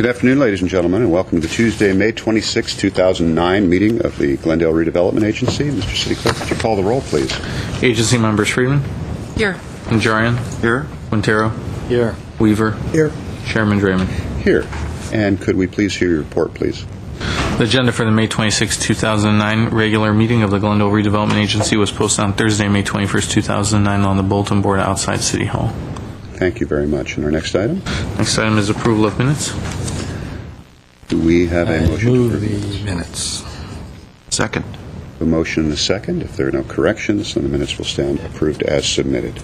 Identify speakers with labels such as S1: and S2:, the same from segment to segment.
S1: Good afternoon, ladies and gentlemen, and welcome to the Tuesday, May 26, 2009 meeting of the Glendale Redevelopment Agency. Mr. City Clerk, would you call the roll, please?
S2: Agency members: Friedman.
S3: Here.
S2: Najarian.
S1: Here.
S2: Quintero.
S4: Here.
S2: Weaver.
S4: Here.
S2: Chairman Draymond.
S1: Here. And could we please hear your report, please?
S2: The agenda for the May 26, 2009 regular meeting of the Glendale Redevelopment Agency was posted on Thursday, May 21, 2009 on the bulletin board outside City Hall.
S1: Thank you very much. And our next item?
S2: Next item is approval of minutes.
S1: Do we have a motion to
S4: Move
S1: approve?
S4: the minutes.
S5: Second.
S1: A motion and a second. If there are no corrections, then the minutes will stand approved as submitted.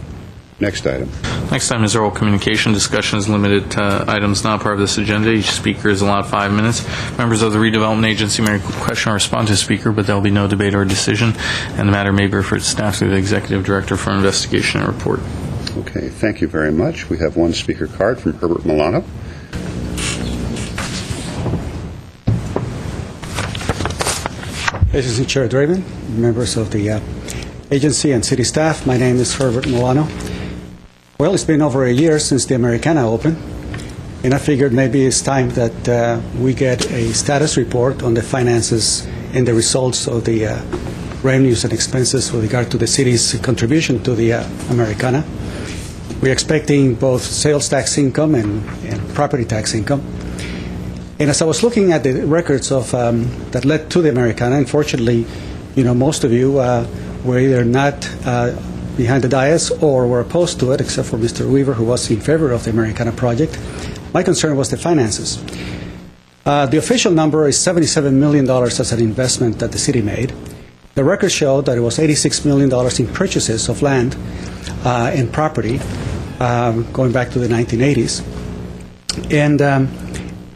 S1: Next item.
S2: Next item is oral communication. Discussion is limited to items not part of this agenda. Each speaker is allowed 5 minutes. Members of the redevelopment agency may question or respond to the speaker, but there will be no debate or decision, and the matter may be referred to staff through the executive director for investigation and report.
S1: Okay, thank you very much. We have one speaker card from Herbert Milano.
S6: Agency Chair Draven, members of the agency and city staff, my name is Herbert Milano. Well, it's been over a year since the Americana opened, and I figured maybe it's time that we get a status report on the finances and the results of the revenues and expenses with regard to the city's contribution to the Americana. We're expecting both sales tax income and property tax income. And as I was looking at the records of that led to the Americana, unfortunately, most of you were either not behind the dais or were opposed to it, except for Mr. Weaver, who was in favor of the Americana project. My concern was the finances. The official number is $77 million as an investment that the city made. The records show that it was $86 million in purchases of land and property going back to the 1980s.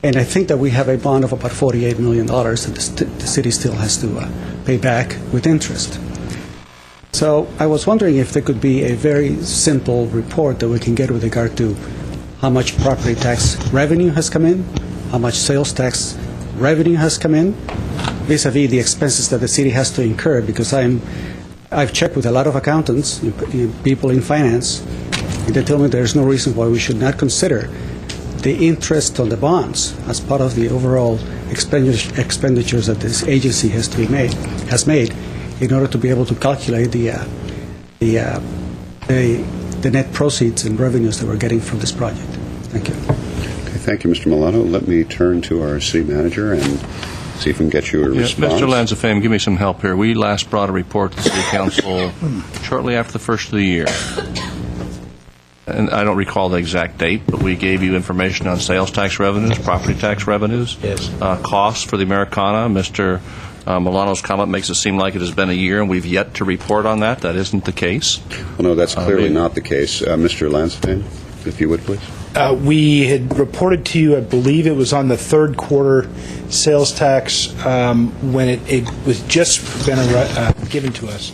S6: And I think that we have a bond of about $48 million that the city still has to pay back with interest. So I was wondering if there could be a very simple report that we can get with regard to how much property tax revenue has come in, how much sales tax revenue has come in, vis-a-vis the expenses that the city has to incur, because I've checked with a lot of accountants, people in finance, and they tell me there's no reason why we should not consider the interest on the bonds as part of the overall expenditures that this agency has made in order to be able to calculate the net proceeds and revenues that we're getting from this project. Thank you.
S1: Okay, thank you, Mr. Milano. Let me turn to our city manager and see if we can get you a response.
S5: Mr. Lanzafame, give me some help here. We last brought a report to the City Council shortly after the first of the year. And I don't recall the exact date, but we gave you information on sales tax revenues, property tax revenues, costs for the Americana. Mr. Milano's comment makes it seem like it has been a year, and we've yet to report on that. That isn't the case.
S1: Well, no, that's clearly not the case. Mr. Lanzafame, if you would, please.
S4: We had reported to you, I believe it was on the third quarter sales tax when it was just been given to us.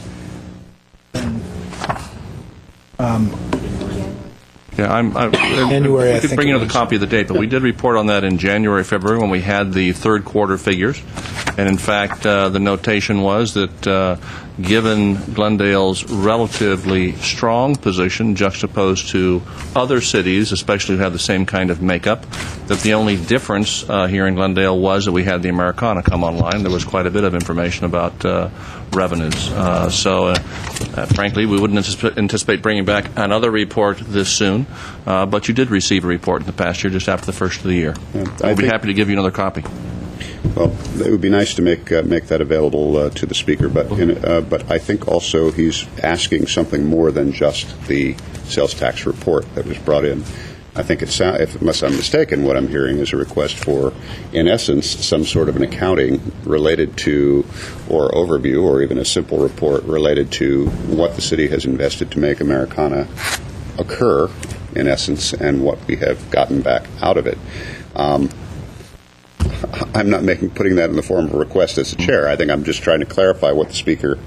S4: January,
S5: we could bring you another copy of the date, but we did report on that in January, February, when we had the third quarter figures. And in fact, the notation was that given Glendale's relatively strong position juxtaposed to other cities, especially who have the same kind of makeup, that the only difference here in Glendale was that we had the Americana come online. There was quite a bit of information about revenues. Frankly, we wouldn't anticipate bringing back another report this soon, but you did receive a report in the past year just after the first of the year. I'll be happy to give you another copy.
S1: Well, it would be nice to make that available to the speaker, but I think also he's asking something more than just the sales tax report that was brought in. I think unless I'm mistaken, what I'm hearing is a request for, in essence, some sort of an accounting related to, or overview, or even a simple report related to what the city has invested to make Americana occur, in essence, and what we have gotten back out of it. I'm not putting that in the form of a request as a chair. I think I'm just trying to clarify what the speaker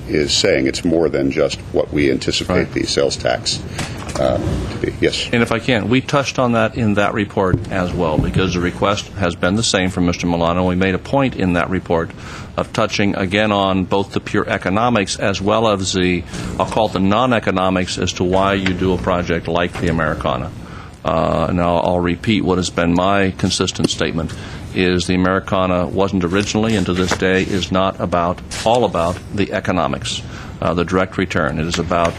S1: is saying. It's more than just what we anticipate the sales tax to be. Yes.
S5: And if I can, we touched on that in that report as well, because the request has been the same from Mr. Milano. We made a point in that report of touching again on both the pure economics as well as the, I'll call it the non-economics, as to why you do a project like the Americana. and I'll repeat what has been my consistent statement, is the Americana wasn't originally, and to this day is not all about the economics, the direct return. It is about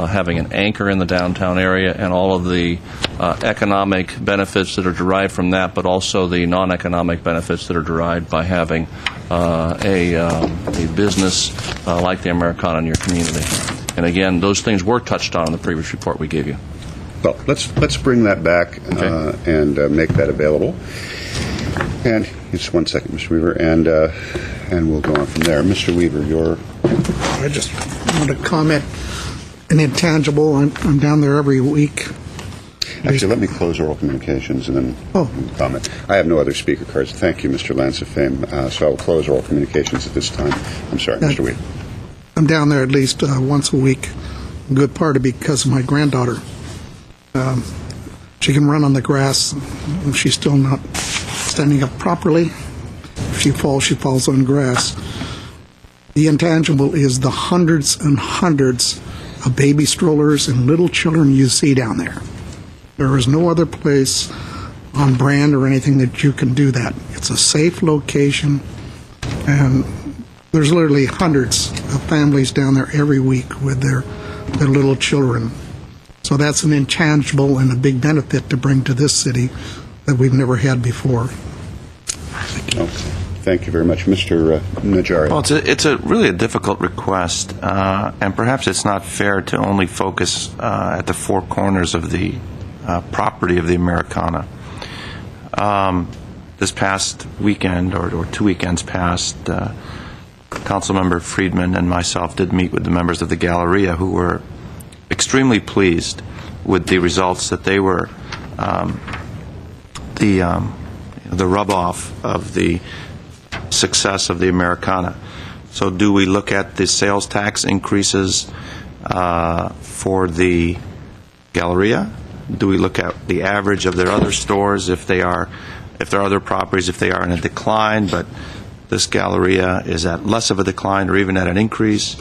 S5: having an anchor in the downtown area and all of the economic benefits that are derived from that, but also the non-economic benefits that are derived by having a business like the Americana in your community. And again, those things were touched on in the previous report we gave you.
S1: Well, let's bring that back and make that available. And just 1 second, Mr. Weaver, and we'll go on from there. Mr. Weaver,
S3: I just want to comment, an intangible, I'm down there every week.
S1: Actually, let me close oral communications and then comment. I have no other speaker cards. Thank you, Mr. Lansafame. So I will close oral communications at this time. I'm sorry, Mr. Weaver.
S3: I'm down there at least once a week, a good part of because of my granddaughter. She can run on the grass, and she's still not standing up properly. If she falls on grass. The intangible is the hundreds and hundreds of baby strollers and little children you see down there. There is no other place on brand or anything that you can do that. It's a safe location, and there's literally hundreds of families down there every week with their little children. So that's an intangible and a big benefit to bring to this city that we've never had before.
S1: Okay. Thank you very much. Mr. Najari.
S7: Well, it's really a difficult request, and perhaps it's not fair to only focus at the four corners of the property of the Americana. This past weekend, or 2 weekends past, Councilmember Friedman and myself did meet with the members of the Galleria, who were extremely pleased with the results that they were the rub-off of the success of the Americana. So do we look at the sales tax increases for the Galleria? Do we look at the average of their other stores, if there are other properties, if they are in a decline, but this Galleria is at less of a decline or even at an increase?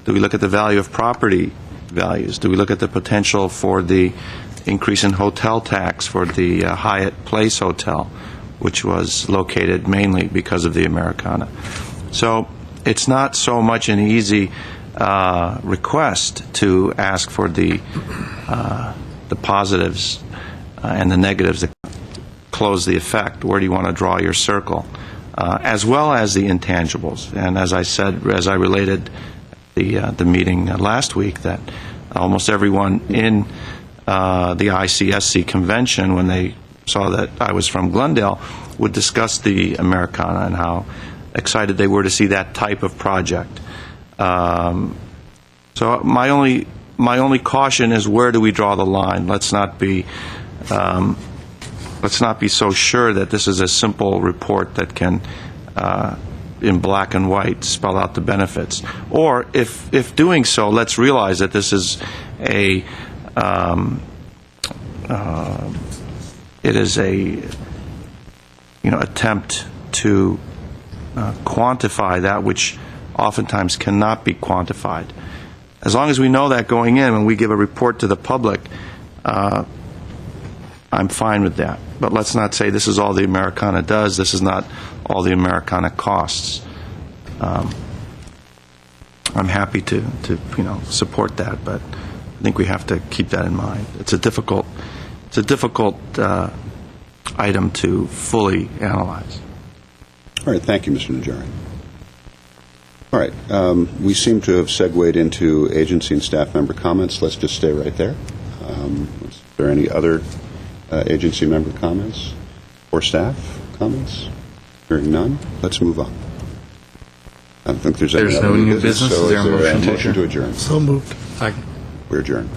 S7: Do we look at the value of property values? Do we look at the potential for the increase in hotel tax for the Hyatt Place Hotel, which was located mainly because of the Americana? So it's not so much an easy request to ask for the positives and the negatives that close the effect. Where do you want to draw your circle? As well as the intangibles. And as I said, as I related the meeting last week, that almost everyone in the ICSC convention, when they saw that I was from Glendale, would discuss the Americana and how excited they were to see that type of project. So my only caution is, where do we draw the line? Let's not be so sure that this is a simple report that can, in black and white, spell out the benefits. Or if doing so, let's realize that this is a attempt to quantify that which oftentimes cannot be quantified. As long as we know that going in, when we give a report to the public, I'm fine with that. But let's not say this is all the Americana does, this is not all the Americana costs. I'm happy to support that, but I think we have to keep that in mind. It's a difficult item to fully analyze.
S1: All right. Thank you, Mr. Najari. All right. We seem to have segued into agency and staff member comments. Let's just stay right there. Is there any other agency member comments or staff comments? Hearing none, let's move on. I don't think there's any other
S2: no new business.
S1: So
S2: Is there a motion to
S1: adjourn?
S3: So moved.
S2: Second.
S1: We're adjourned.